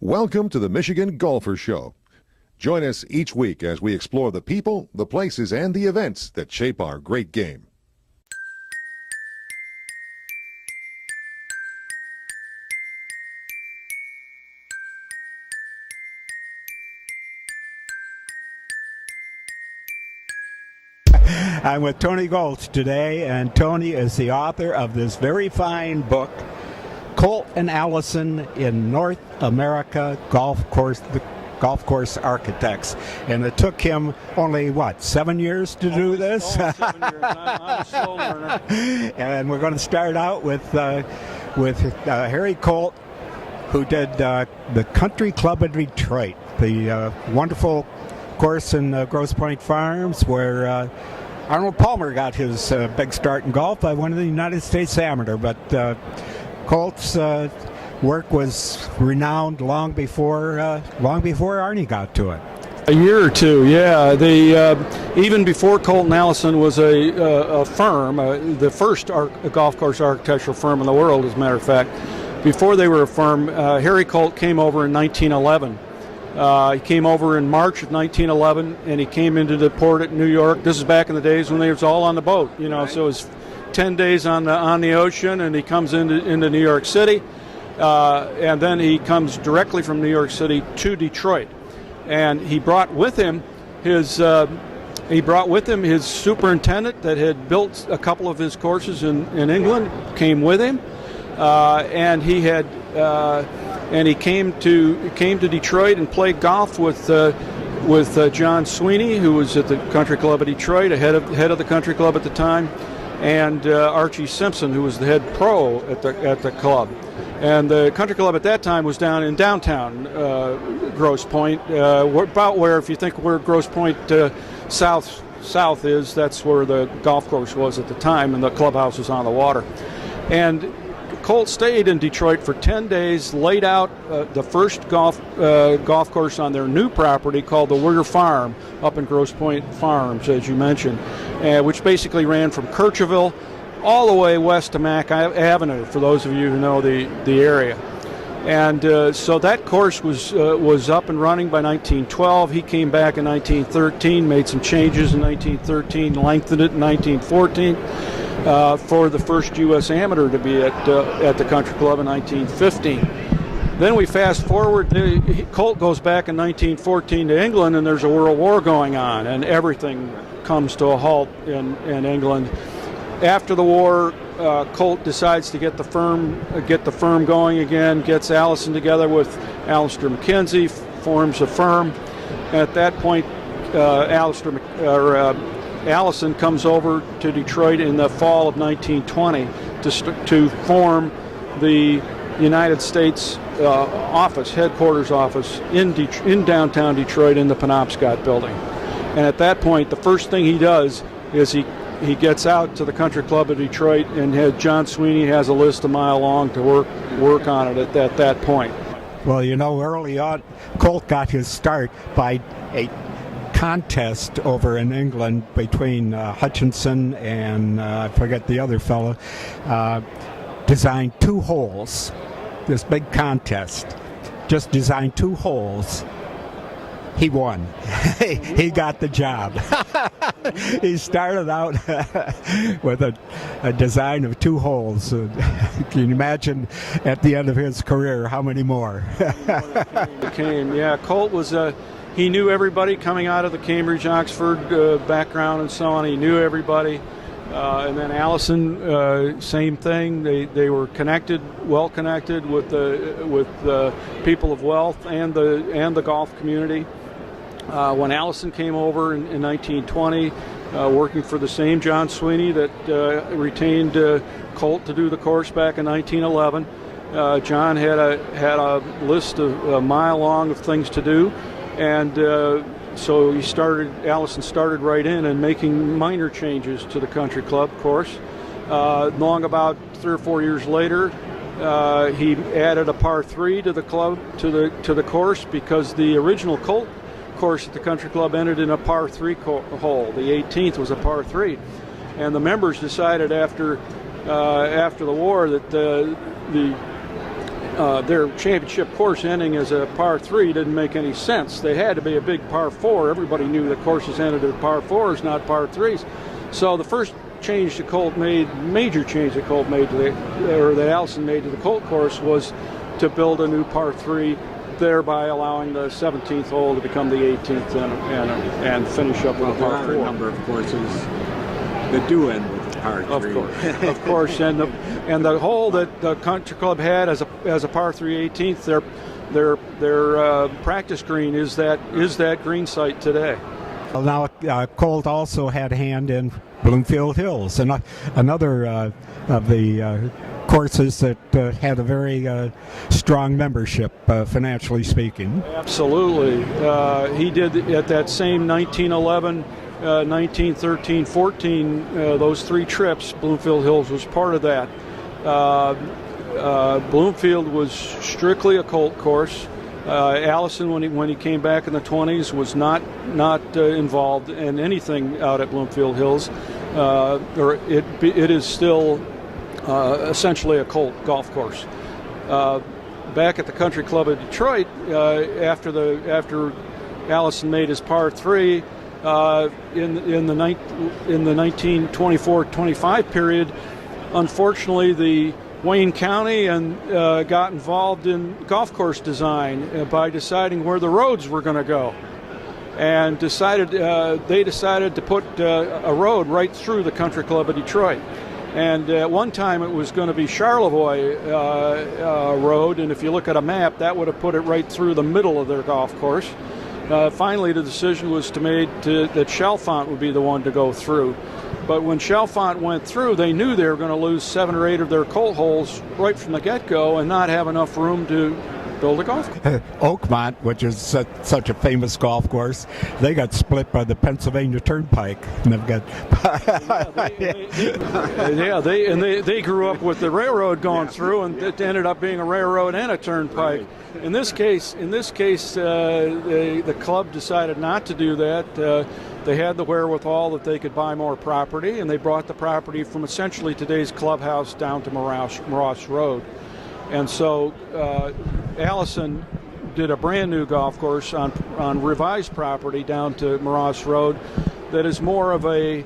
Welcome to the Michigan Golfer Show. Join us each week as we explore the people, the places, and the events that shape our great game. I'm with Tony Gholz today, and Tony is the author of this very fine book, Colt and Allison in North America Golf Course Architects. And it took him only, 7 years to do this? Almost 7 years. I'm a slow learner. And we're going to start out with Harry Colt, who did the Country Club in Detroit, the wonderful course in Grosse Pointe Farms, where Arnold Palmer got his big start in golf. I won the United States Amateur, but Colt's work was renowned long before Arnie got to it. A year or two, yeah. Even before Colt and Allison was a firm, the first golf course architectural firm in the world, as a matter of fact. Before they were a firm, Harry Colt came over in 1911. He came over in March of 1911, and he came into the port at New York. This is back in the days when they was all on the boat, right. So it was 10 days on the ocean, and he comes into New York City, and then he comes directly from New York City to Detroit, and he brought with him his superintendent that had built a couple of his courses in England. Came with him, and he had. And he came to Detroit and played golf with John Sweeney, who was at the Country Club of Detroit, head of the Country Club at the time, and Archie Simpson, who was the head pro at the club. And the Country Club at that time was down in downtown Grosse Pointe, about where, if you think where Grosse Pointe south is, that's where the golf course was at the time, and the clubhouse was on the water. And Colt stayed in Detroit for 10 days, laid out the first golf course on their new property called the Wigger Farm up in Grosse Pointe Farms, as you mentioned, which basically ran from Kirchville all the way west to Mack Avenue, for those of you who know the area. And so that course was up and running by 1912. He came back in 1913, made some changes in 1913, lengthened it in 1914. For the first U.S. Amateur to be at the Country Club in 1915. Then we fast forward. Colt goes back in 1914 to England, and there's a World War going on, and everything comes to a halt in England. After the war, Colt decides to get the firm going again. Gets Allison together with Alistair McKenzie, forms a firm. And at that point, Allison comes over to Detroit in the fall of 1920 to form the United States headquarters office in downtown Detroit in the Penobscot building. And at that point, the first thing he does is he gets out to the Country Club of Detroit, and John Sweeney has a list a mile long to work on it at that point. Well, early on, Colt got his start by a contest over in England between Hutchinson and I forget the other fellow, designed 2 holes. This big contest, just designed 2 holes. He won. He got the job. He started out with a design of 2 holes. Can you imagine at the end of his career how many more? Yeah, Colt was he knew everybody coming out of the Cambridge, Oxford background and so on. He knew everybody. And then Allison, same thing. They were well connected with the people of wealth and the golf community. When Allison came over in 1920, working for the same John Sweeney that retained Colt to do the course back in 1911, John had a list of a mile long of things to do. And so Allison started right in and making minor changes to the Country Club course. Long about 3 or 4 years later, he added a par 3 to the club to the course, because the original Colt course at the Country Club ended in a par 3 hole. The 18th was a par 3, and the members decided after the war that their championship course ending as a par 3 didn't make any sense. They had to be a big par 4. Everybody knew that courses ended at par 4s, not par 3s. So the first change that Colt made, major change that Colt made that Allison made to the Colt course, was to build a new par 3, thereby allowing the 17th hole to become the 18th and finish up with a par 4. There are a number of courses that do end with a par 3. Of course, and the hole that the country club had as a par 3 18th, their practice green is that green site today. Well, now Colt also had a hand in Bloomfield Hills, and another of the courses that had a very strong membership, financially speaking. Absolutely. He did at that same 1911, 1913, 14, those 3 trips, Bloomfield Hills was part of that. Bloomfield was strictly a Colt course. Allison, when he came back in the 20s, was not involved in anything out at Bloomfield Hills. It is still essentially a Colt golf course. Back at the Country Club of Detroit, after Allison made his par 3 in the 1924-25 period, unfortunately the Wayne County got involved in golf course design by deciding where the roads were going to go, and they decided to put a road right through the Country Club of Detroit. And at one time it was going to be Charlevoix Road, and if you look at a map, that would have put it right through the middle of their golf course. Finally, the decision was made that Chalfont would be the one to go through. But when Chalfont went through, they knew they were going to lose 7 or 8 of their Colt holes right from the get-go and not have enough room to build a golf course. Oakmont, which is such a famous golf course, they got split by the Pennsylvania Turnpike, and they've got. They grew up with the railroad going through, and it ended up being a railroad and a turnpike. In this case, the club decided not to do that. They had the wherewithal that they could buy more property, and they brought the property from essentially today's clubhouse down to Morass Road. And so Allison did a brand new golf course on revised property down to Morass Road that is more of a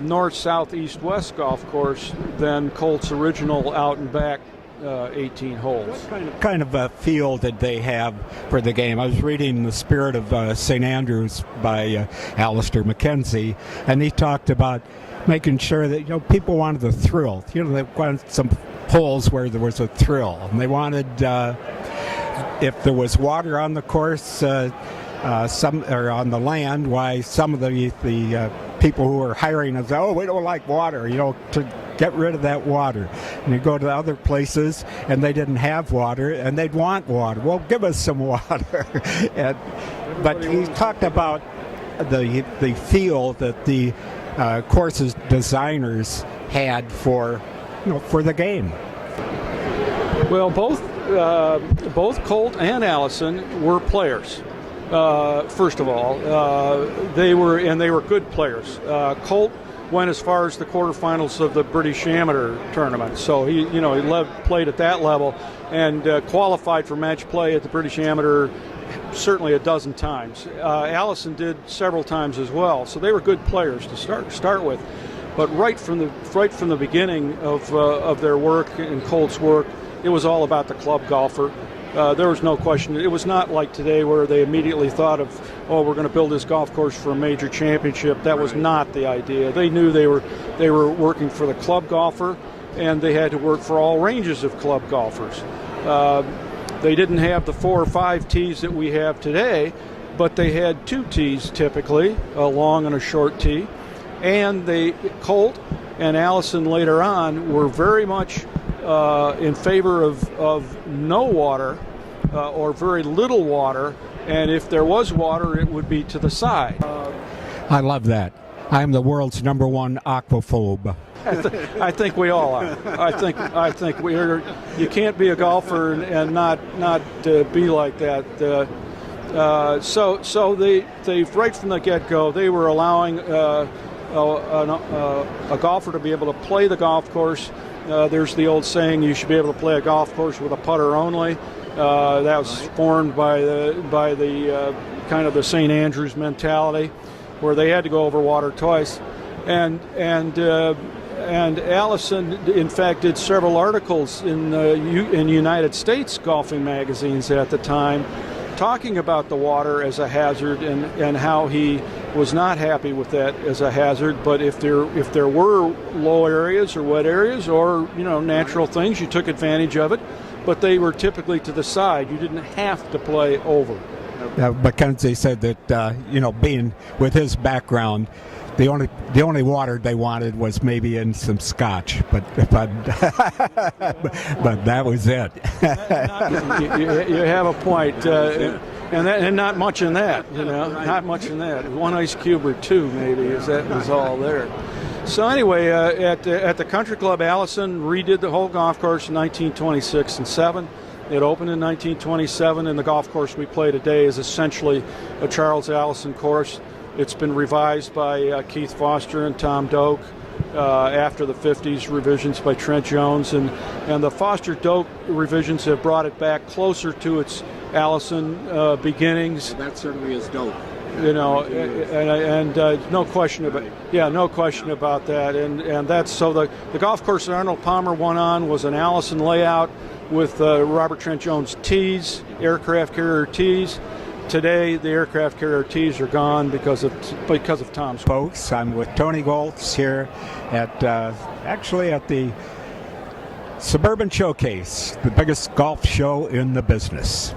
north, south, east, west golf course than Colt's original out and back 18 holes. What kind of a feel did they have for the game? I was reading The Spirit of St. Andrews by Alistair Mackenzie, and he talked about making sure that people wanted the thrill. They wanted some holes where there was a thrill, and they wanted if there was water on the course, some or on the land. Why some of the people who were hiring us, we don't like water, to get rid of that water. And you go to other places and they didn't have water and they'd want water. Well, give us some water. But he talked about the feel that the courses designers had for the game. Well, both Colt and Allison were players. First of all, they were good players. Colt went as far as the quarterfinals of the British Amateur tournament, so he played at that level and qualified for match play at the British Amateur certainly a dozen times. Allison did several times as well, so they were good players to start with. But right from the beginning of their work and Colt's work, it was all about the club golfer. There was no question. It was not like today where they immediately thought of, we're going to build this golf course for a major championship. That was not the idea. They knew they were working for the club golfer, and they had to work for all ranges of club golfers. They didn't have the 4 or 5 tees that we have today, but they had 2 tees typically, a long and a short tee. And Colt and Allison later on were very much in favor of no water or very little water, and if there was water, it would be to the side. I love that. I'm the world's #1 aquaphobe. I think we all are. I think we're. You can't be a golfer and not be like that. So they right from the get-go they were allowing a golfer to be able to play the golf course There's the old saying, you should be able to play a golf course with a putter only. That was formed by the kind of the St. Andrews mentality, where they had to go over water twice. And Allison, in fact, did several articles in United States golfing magazines at the time, talking about the water as a hazard and how he was not happy with that as a hazard. But if there were low areas or wet areas or natural things, you took advantage of it. But they were typically to the side. You didn't have to play over. Mackenzie said that being with his background, the only water they wanted was maybe in some scotch, but that was it. You have a point, and not much in that. Not much in that. One ice cube or two maybe, that was all there. So anyway, at the Country Club, Allison redid the whole golf course in 1926 and 7. It opened in 1927, and the golf course we play today is essentially a Charles Allison course. It's been revised by Keith Foster and Tom Doak after the 50s revisions by Trent Jones, and the Foster-Doak revisions have brought it back closer to its Allison beginnings. Well, that certainly is Doak. And no question about that. And that's so the golf course that Arnold Palmer won on was an Allison layout with Robert Trent Jones tees, aircraft carrier tees. Today, the aircraft carrier tees are gone because of Tom's. Folks, I'm with Tony Gholz here at the Suburban Showcase, the biggest golf show in the business.